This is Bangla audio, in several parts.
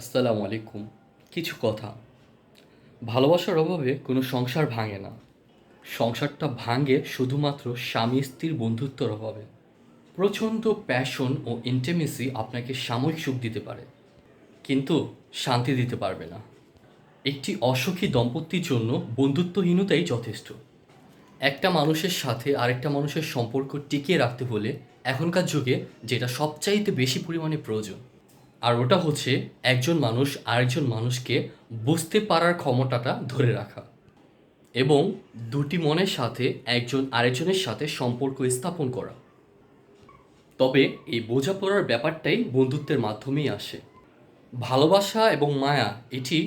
আসসালামু আলাইকুম। কিছু কথা। ভালোবাসার অভাবে কোনো সংসার ভাঙে না। সংসারটা ভাঙে শুধুমাত্র স্বামী স্ত্রীর বন্ধুত্বের অভাবে। প্রচণ্ড প্যাশন ও ইন্টিমেসি আপনাকে সাময়িক সুখ দিতে পারে, কিন্তু শান্তি দিতে পারবে না। একটি অসুখী দম্পতির জন্য বন্ধুত্বহীনতাই যথেষ্ট। একটা মানুষের সাথে আরেকটা মানুষের সম্পর্ক টিকিয়ে রাখতে হলে এখনকার যুগে যেটা সবচাইতে বেশি পরিমাণে প্রয়োজন, আর ওটা হচ্ছে একজন মানুষ আরেকজন মানুষকে বুঝতে পারার ক্ষমতাটা ধরে রাখা, এবং দুটি মনের সাথে একজন আরেকজনের সাথে সম্পর্ক স্থাপন করা। তবে এই বোঝাপড়ার ব্যাপারটাই বন্ধুত্বের মাধ্যমেই আসে। ভালোবাসা এবং মায়া এটি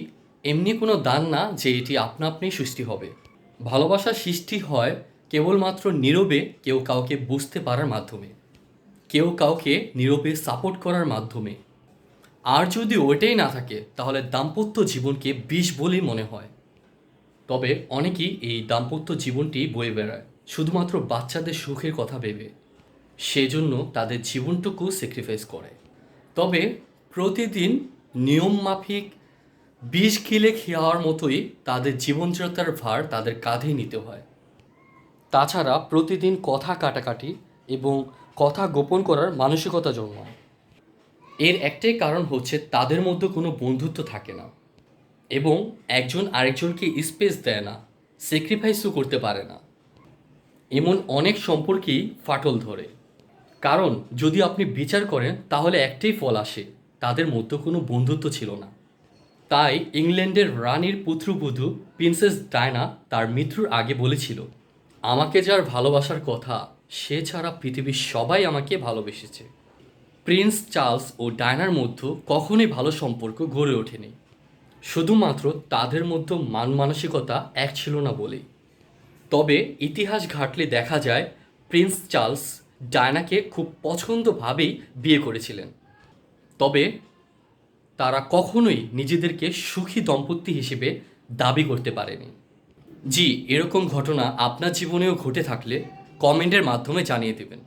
এমনি কোনো দান না যে এটি আপনা আপনিই সৃষ্টি হবে। ভালোবাসা সৃষ্টি হয় কেবলমাত্র নীরবে কেউ কাউকে বুঝতে পারার মাধ্যমে, কেউ কাউকে নীরবে সাপোর্ট করার মাধ্যমে। আর যদি ওইটাই না থাকে তাহলে দাম্পত্য জীবনকে বিষ বলেই মনে হয়। তবে অনেকেই এই দাম্পত্য জীবনটি বয়ে বেড়ায় শুধুমাত্র বাচ্চাদের সুখের কথা ভেবে, সেজন্য তাদের জীবনটুকু স্যাক্রিফাইস করে। তবে প্রতিদিন নিয়ম মাফিক বিষ গিলে খাওয়ার মতোই তাদের জীবনযাত্রার ভার তাদের কাঁধেই নিতে হয়। তাছাড়া প্রতিদিন কথা কাটাকাটি এবং কথা গোপন করার মানসিকতা জন্মায়। এর একটাই কারণ হচ্ছে তাদের মধ্যে কোনো বন্ধুত্ব থাকে না, এবং একজন আরেকজনকে স্পেস দেয় না, স্যাক্রিফাইসও করতে পারে না। এমন অনেক সম্পর্কেই ফাটল ধরে। কারণ যদি আপনি বিচার করেন তাহলে একটাই ফল আসে, তাদের মধ্যে কোনো বন্ধুত্ব ছিল না। তাই ইংল্যান্ডের রানীর পুত্রবধূ প্রিন্সেস ডায়না তার মৃত্যুর আগে বলেছিল, আমাকে যার ভালোবাসার কথা সে ছাড়া পৃথিবীর সবাই আমাকে ভালোবেসেছে। প্রিন্স চার্লস ও ডায়নার মধ্যে কখনোই ভালো সম্পর্ক গড়ে ওঠেনি, শুধুমাত্র তাদের মধ্যে মান মানসিকতা এক ছিল না বলেই। তবে ইতিহাস ঘাঁটলে দেখা যায় প্রিন্স চার্লস ডায়নাকে খুব পছন্দভাবেই বিয়ে করেছিলেন। তবে তারা কখনোই নিজেদেরকে সুখী দম্পতি হিসেবে দাবি করতে পারেনি। জি, এরকম ঘটনা আপনার জীবনেও ঘটে থাকলে কমেন্টের মাধ্যমে জানিয়ে দেবেন।